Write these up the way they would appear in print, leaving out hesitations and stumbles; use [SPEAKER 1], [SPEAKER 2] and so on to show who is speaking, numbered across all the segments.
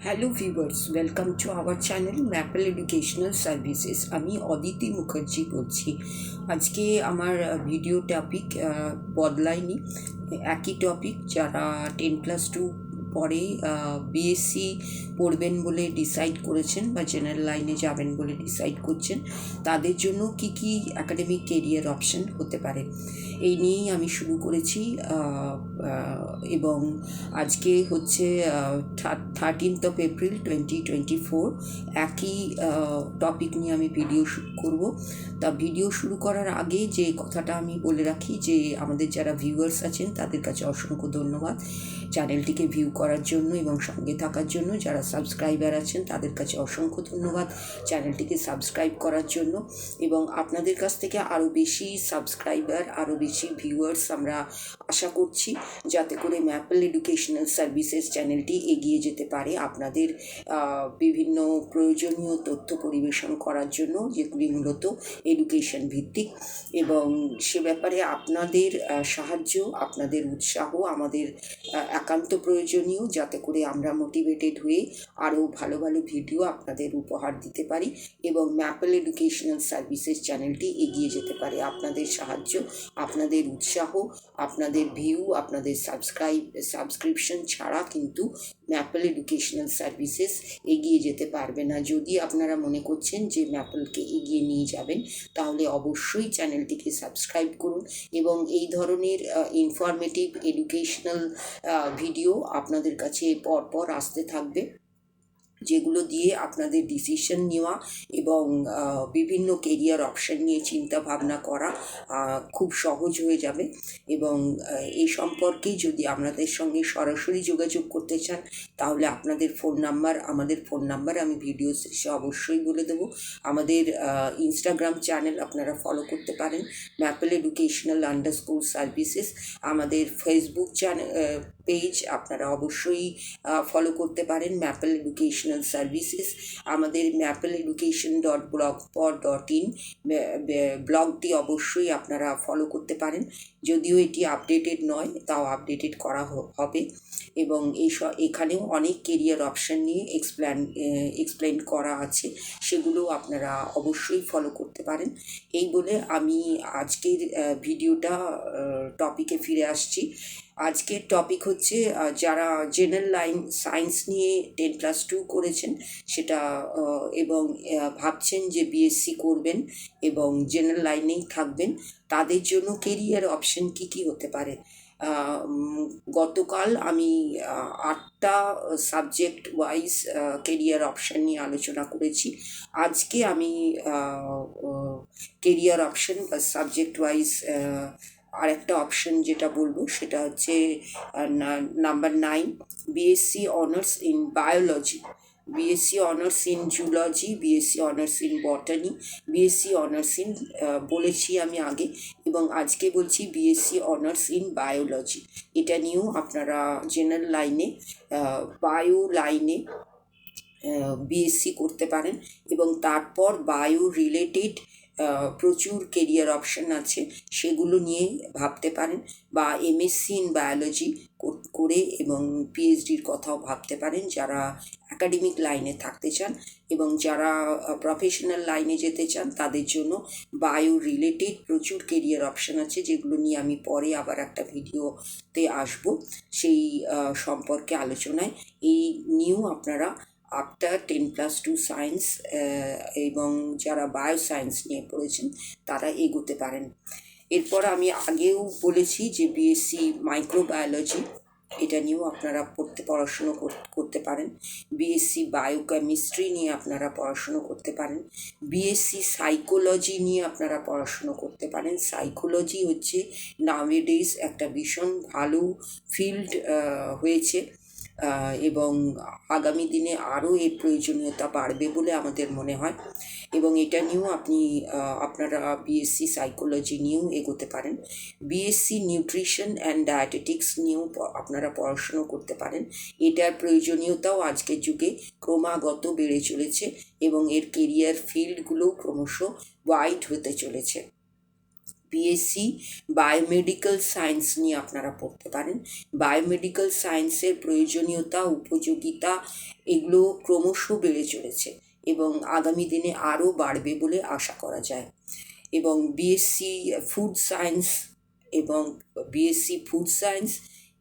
[SPEAKER 1] Hello viewers, welcome to our channel maple educational services. আমি অদিতি মুখার্জি বলছি। আজকে আমার ভিডিও টপিক বদলায়নি, একই টপিক। যারা 10+2 পরে বিএসসি পড়বেন বলে ডিসাইড করেছেন বা জেনারেল লাইনে যাবেন বলে ডিসাইড করছেন, তাদের জন্য কি কি একাডেমিক কেরিয়ার অপশন হতে পারে, এই নিয়েই আমি শুরু করেছি। এবং আজকে হচ্ছে 13th এপ্রিল 2024। একই টপিক নিয়ে আমি ভিডিও শুরু করব। তা ভিডিও শুরু করার আগে যে কথাটা আমি বলে রাখি, যে আমাদের যারা ভিউয়ার্স আছেন তাদের কাছে অসংখ্য ধন্যবাদ চ্যানেলটিকে ভিউ করার জন্য এবং সঙ্গে থাকার জন্য। যারা সাবস্ক্রাইবার আছেন তাদের কাছে অসংখ্য ধন্যবাদ চ্যানেলটিকে সাবস্ক্রাইব করার জন্য। এবং আপনাদের কাছ থেকে আরও বেশি সাবস্ক্রাইবার, আরও বেশি ভিউয়ার্স আমরা আশা করছি, যাতে করে ম্যাপল এডুকেশনাল সার্ভিসেস চ্যানেলটি এগিয়ে যেতে পারে আপনাদের বিভিন্ন প্রয়োজনীয় তথ্য পরিবেশন করার জন্য, যেগুলি মূলত এডুকেশন ভিত্তিক। এবং সে ব্যাপারে আপনাদের সাহায্য, আপনাদের উৎসাহ আমাদের একান্ত প্রয়োজনীয়, যাতে করে আমরা মোটিভেটেড হয়ে আরও ভালো ভালো ভিডিও আপনাদের উপহার দিতে পারি এবং ম্যাপল এডুকেশনাল সার্ভিসেস চ্যানেলটি এগিয়ে যেতে পারে। আপনাদের সাহায্য, আপনাদের উৎসাহ, আপনাদের ভিউ, আপনাদের সাবস্ক্রিপশন ছাড়া কিন্তু ম্যাপল এডুকেশনাল সার্ভিসেস এগিয়ে যেতে পারবে না। যদি আপনারা মনে করছেন যে ম্যাপলকে এগিয়ে নিয়ে যাবেন, তাহলে অবশ্যই চ্যানেলটিকে সাবস্ক্রাইব করুন এবং এই ধরনের ইনফরমেটিভ এডুকেশনাল ভিডিও আপনাদের কাছে পরপর আসতে থাকবে, যেগুলো দিয়ে আপনাদের ডিসিশন নেওয়া এবং বিভিন্ন কেরিয়ার অপশান নিয়ে চিন্তা ভাবনা করা খুব সহজ হয়ে যাবে। এবং এই সম্পর্কে যদি আপনাদের সঙ্গে সরাসরি যোগাযোগ করতে চান, তাহলে আপনাদের ফোন নাম্বার, আমাদের ফোন নাম্বার আমি ভিডিও শেষে অবশ্যই বলে দেবো। আমাদের ইনস্টাগ্রাম চ্যানেল আপনারা ফলো করতে পারেন, ম্যাপল এডুকেশনাল _সার্ভিসেস। আমাদের ফেসবুক চ্যানেল পেজ আপনারা অবশ্যই ফলো করতে পারেন, ম্যাপল এডুকেশনাল সার্ভিসেস। আমাদের mappleeducation.blogspot.in ব্লগটি অবশ্যই আপনারা ফলো করতে পারেন। যদিও এটি আপডেটেড নয়, তাও আপডেটেড করা হবে। এবং এখানেও অনেক কেরিয়ার অপশান নিয়ে এক্সপ্লেন করা আছে, সেগুলো আপনারা অবশ্যই ফলো করতে পারেন। এই বলে আমি আজকের ভিডিওটা টপিকে ফিরে আসছি। আজকের টপিক হচ্ছে, যারা জেনারেল লাইন সায়েন্স নিয়ে 10+2 করেছেন সেটা এবং ভাবছেন যে বিএসসি করবেন এবং জেনারেল লাইনেই থাকবেন, তাদের জন্য কেরিয়ার অপশন কি কি হতে পারে। গতকাল আমি 8টা সাবজেক্ট ওয়াইজ কেরিয়ার অপশান নিয়ে আলোচনা করেছি। আজকে আমি কেরিয়ার অপশন বা সাবজেক্ট ওয়াইজ আরেকটা অপশন যেটা বলবো, সেটা হচ্ছে number 9, BSc honours in biology, BSc honours in zoology, BSc honours in বটানি, BSc honours in বলেছি আমি আগে, এবং আজকে বলছি বিএসসি অনার্স ইন বায়োলজি। এটা নিয়েও আপনারা জেনারেল লাইনে, বায়ো লাইনে বিএসসি করতে পারেন। এবং তারপর বায়ো রিলেটেড প্রচুর কেরিয়ার অপশান আছে, সেগুলো নিয়ে ভাবতে পারেন। বা এমএসসি ইন বায়োলজি করে এবং পিএইচডির কথাও ভাবতে পারেন, যারা একাডেমিক লাইনে থাকতে চান। এবং যারা প্রফেশনাল লাইনে যেতে চান, তাদের জন্য বায়ো রিলেটেড প্রচুর কেরিয়ার অপশান আছে, যেগুলো নিয়ে আমি পরে আবার একটা ভিডিওতে আসবো, সেই সম্পর্কে আলোচনায়। এই নিয়েও আপনারা আফটার 10+2 সায়েন্স এবং যারা বায়ো সায়েন্স নিয়ে পড়েছেন তারা এগোতে পারেন। এরপর আমি আগেও বলেছি যে বিএসসি মাইক্রোবায়োলজি, এটা নিয়েও আপনারা পড়াশুনো করতে পারেন। বিএসসি বায়োকেমিস্ট্রি নিয়ে আপনারা পড়াশুনো করতে পারেন। বিএসসি সাইকোলজি নিয়ে আপনারা পড়াশুনো করতে পারেন। সাইকোলজি হচ্ছে নাওয়েডেজ একটা ভীষণ ভালো ফিল্ড হয়েছে, এবং আগামী দিনে আরও এর প্রয়োজনীয়তা বাড়বে বলে আমাদের মনে হয়। এবং এটা নিয়েও আপনারা বিএসসি সাইকোলজি নিয়েও এগোতে পারেন। বিএসসি নিউট্রিশন অ্যান্ড ডায়েটেটিক্স নিয়েও আপনারা পড়াশুনো করতে পারেন। এটার প্রয়োজনীয়তাও আজকের যুগে ক্রমাগত বেড়ে চলেছে এবং এর কেরিয়ার ফিল্ডগুলোও ক্রমশ ওয়াইড হতে চলেছে। বিএসসি বায়োমেডিক্যাল সায়েন্স নিয়ে আপনারা পড়তে পারেন। বায়োমেডিক্যাল সায়েন্সের প্রয়োজনীয়তা, উপযোগিতা এগুলো ক্রমশ বেড়ে চলেছে এবং আগামী দিনে আরও বাড়বে বলে আশা করা যায়। এবং বিএসসি ফুড সায়েন্স এবং বিএসসি ফুড সায়েন্স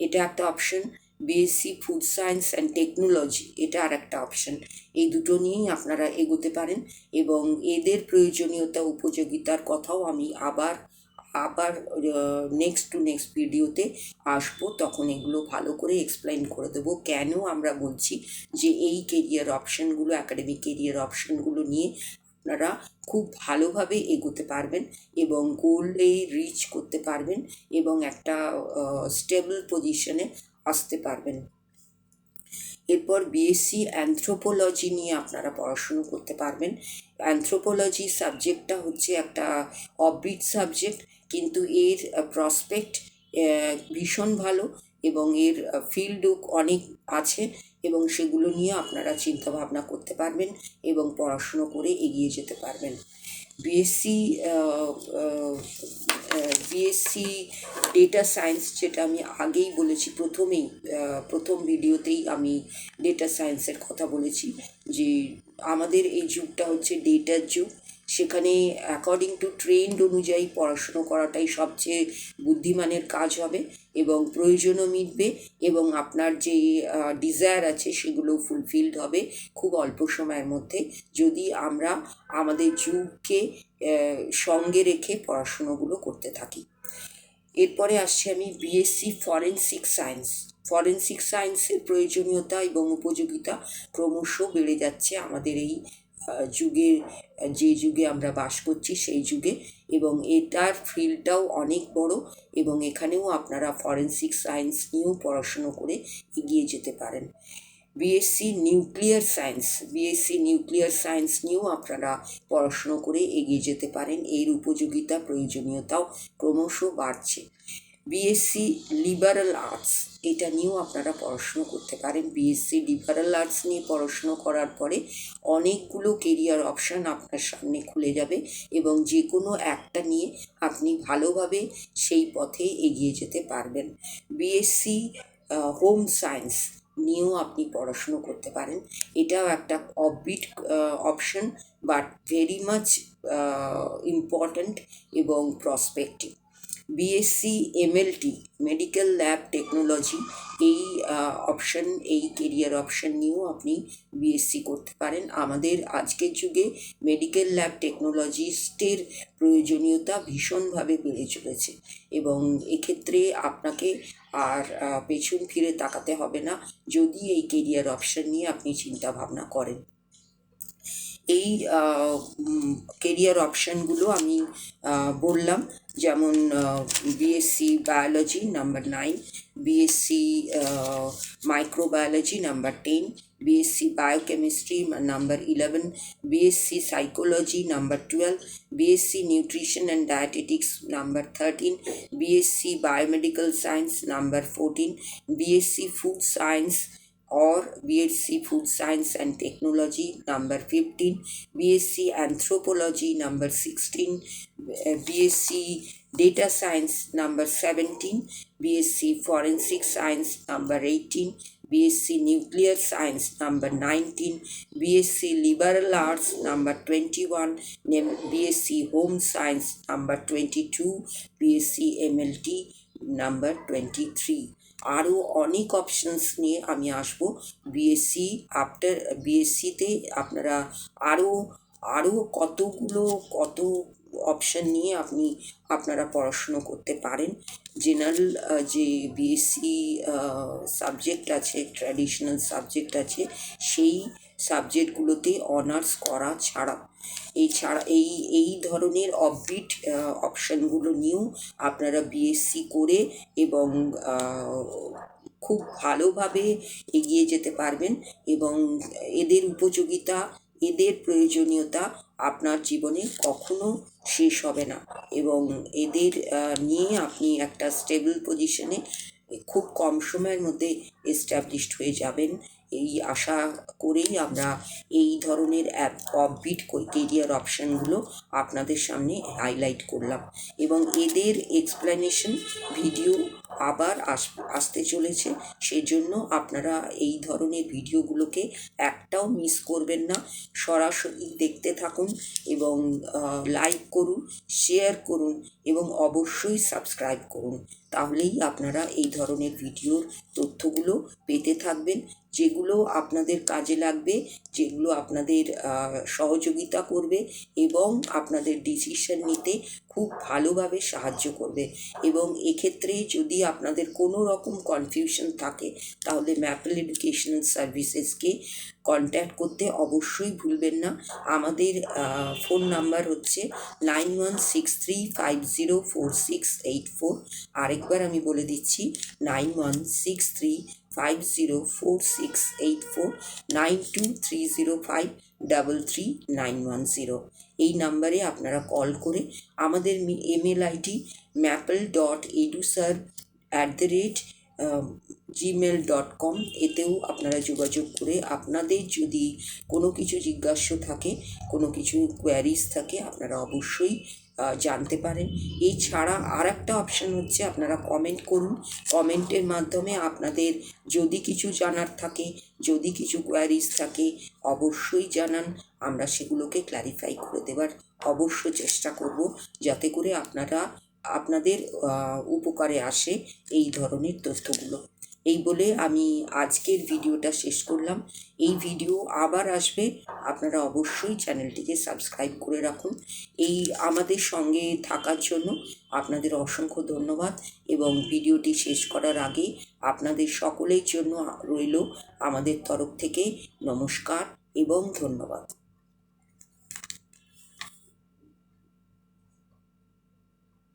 [SPEAKER 1] এটা একটা option, BSc food science and technology এটা আর একটা অপশন। এই দুটো নিয়েই আপনারা এগোতে পারেন এবং এদের প্রয়োজনীয়তা, উপযোগিতার কথাও আমি আবার নেক্সট ভিডিওতে আসবো, তখন এগুলো ভালো করে এক্সপ্লেন করে দেবো কেন আমরা বলছি যে এই কেরিয়ার অপশানগুলো, অ্যাকাডেমিক কেরিয়ার অপশানগুলো নিয়ে আপনারা খুব ভালোভাবে এগোতে পারবেন এবং গোলে রিচ করতে পারবেন এবং একটা স্টেবল পজিশনে আসতে পারবেন। এরপর বিএসসি অ্যানথ্রোপোলজি নিয়ে আপনারা পড়াশুনো করতে পারবেন। অ্যানথ্রোপোলজি সাবজেক্টটা হচ্ছে একটা অফবিট সাবজেক্ট, কিন্তু এর প্রসপেক্ট ভীষণ ভালো এবং এর ফিল্ডও অনেক আছে এবং সেগুলো নিয়ে আপনারা চিন্তা ভাবনা করতে পারবেন এবং পড়াশুনো করে এগিয়ে যেতে পারবেন। বিএসসি ডেটা সায়েন্স, যেটা আমি আগেই বলেছি, প্রথম ভিডিওতেই আমি ডেটা সায়েন্সের কথা বলেছি যে আমাদের এই যুগটা হচ্ছে ডেটার যুগ। সেখানে অ্যাকর্ডিং টু ট্রেন্ড অনুযায়ী পড়াশুনো করাটাই সবচেয়ে বুদ্ধিমানের কাজ হবে এবং প্রয়োজনও মিটবে এবং আপনার যে ডিজায়ার আছে সেগুলো ফুলফিলড হবে খুব অল্প সময়ের মধ্যে, যদি আমরা আমাদের যুগকে সঙ্গে রেখে পড়াশুনোগুলো করতে থাকি। এরপরে আসছি আমি বিএসসি ফরেনসিক সায়েন্স। ফরেনসিক সায়েন্সের প্রয়োজনীয়তা এবং উপযোগিতা ক্রমশ বেড়ে যাচ্ছে আমাদের এই যে যুগে আমরা বাস করছি সেই যুগে, এবং এটার ফিল্ডটাও অনেক বড় এবং এখানেও আপনারা ফরেনসিক সায়েন্স নিয়েও পড়াশুনো করে এগিয়ে যেতে পারেন। বিএসসি নিউক্লিয়ার সায়েন্স নিয়েও আপনারা পড়াশুনো করে এগিয়ে যেতে পারেন। এর উপযোগিতা, প্রয়োজনীয়তাও ক্রমশ বাড়ছে। বিএসসি লিবারাল আর্টস এটা নিয়েও আপনারা পড়াশুনো করতে পারেন। বিএসসি লিবারাল আর্টস নিয়ে পড়াশুনো করার পরে অনেকগুলো কেরিয়ার অপশান আপনার সামনে খুলে যাবে এবং যে কোনো একটা নিয়ে আপনি ভালোভাবে সেই পথে এগিয়ে যেতে পারবেন। বিএসসি হোম সায়েন্স নিয়েও আপনি পড়াশুনো করতে পারেন। এটাও একটা offbeat option, but very much important এবং prospective. BSc MLT medical lab technology এই অপশন, এই কেরিয়ার অপশন নিয়েও আপনি বিএসসি করতে পারেন। আমাদের আজকের যুগে মেডিকেল ল্যাব টেকনোলজিস্টের প্রয়োজনীয়তা ভীষণভাবে বেড়ে চলেছে এবং এক্ষেত্রে আপনাকে আর পেছন ফিরে তাকাতে হবে না যদি এই কেরিয়ার অপশন নিয়ে আপনি চিন্তা ভাবনা করেন। এই কেরিয়ার অপশানগুলো আমি বললাম, যেমন BSc biology number 9, BSc microbiology number 10, BSc biochemistry number 11, BSc psychology number 12, BSc nutrition and dietetics number 13, BSc biomedical science number 14, BSc food science or BSc Food Science and Technology number 15, BSc Anthropology number 16, BSc Data Science number 17, BSc Forensic Science number 18, BSc Nuclear Science number 19, BSc Liberal Arts number 21, BSc Home Science number 22, BSc MLT number 23. আরও অনেক options নিয়ে আমি আসবো। বিএসসিতে আপনারা আরও কত option নিয়ে আপনারা পড়াশুনো করতে পারেন। জেনারেল যে বিএসসি সাবজেক্ট আছে, ট্র্যাডিশনাল সাবজেক্ট আছে, সেই সাবজেক্টগুলোতে অনার্স করা ছাড়া এই ধরনের অফবিট অপশানগুলো নিয়েও আপনারা বিএসসি করে এবং খুব ভালোভাবে এগিয়ে যেতে পারবেন এবং এদের উপযোগিতা, এদের প্রয়োজনীয়তা আপনার জীবনে কখনো শেষ হবে না এবং এদের নিয়ে আপনি একটা স্টেবল পজিশনে খুব কম সময়ের মধ্যে এস্টাবলিশড হয়ে যাবেন এই আশা করেই আমরা এই ধরনের অফবিট কেরিয়ার অপশানগুলো আপনাদের সামনে হাইলাইট করলাম, এবং এদের এক্সপ্লেনেশন ভিডিও আবার আসতে চলেছে। সেজন্য আপনারা এই ধরনের ভিডিওগুলোকে একটাও মিস করবেন না, সরাসরি দেখতে থাকুন এবং লাইক করুন, শেয়ার করুন এবং অবশ্যই সাবস্ক্রাইব করুন। তাহলেই আপনারা এই ধরনের ভিডিওর তথ্যগুলো পেতে থাকবেন, যেগুলো আপনাদের কাজে লাগবে, যেগুলো আপনাদের সহযোগিতা করবে এবং আপনাদের ডিসিশন নিতে খুব ভালোভাবে সাহায্য করবে। এবং এক্ষেত্রে যদি আপনাদের কোনো রকম কনফিউশন থাকে তাহলে ম্যাপল এডুকেশনাল সার্ভিসেসকে কন্ট্যাক্ট করতে অবশ্যই ভুলবেন না। আমাদের ফোন নাম্বার হচ্ছে 9163504684। আরেকবার আমি বলে দিচ্ছি, 9163504684, 9230533910। এই নাম্বারে আপনারা কল করে আমাদের ইমেল আইডি maple.edusar@gmail.com এতেও আপনারা যোগাযোগ করে আপনাদের যদি কোনো কিছু জিজ্ঞাস্য থাকে, কোনো কিছু কোয়ারিজ থাকে, আপনারা অবশ্যই জানতে পারেন। এছাড়া আর একটা অপশান হচ্ছে আপনারা কমেন্ট করুন। কমেন্টের মাধ্যমে আপনাদের যদি কিছু জানার থাকে, যদি কিছু কোয়ারিজ থাকে, অবশ্যই জানান। আমরা সেগুলোকে ক্ল্যারিফাই করে দেওয়ার অবশ্য চেষ্টা করব, যাতে করে আপনাদের উপকারে আসে এই ধরনের তথ্যগুলো। এই বলে আমি আজকের ভিডিওটা শেষ করলাম। এই ভিডিও আবার আসবে, আপনারা অবশ্যই চ্যানেলটিকে সাবস্ক্রাইব করে রাখুন। এই আমাদের সঙ্গে থাকার জন্য আপনাদের অসংখ্য ধন্যবাদ, এবং ভিডিওটি শেষ করার আগে আপনাদের সকলের জন্য রইল আমাদের তরফ থেকে নমস্কার এবং ধন্যবাদ।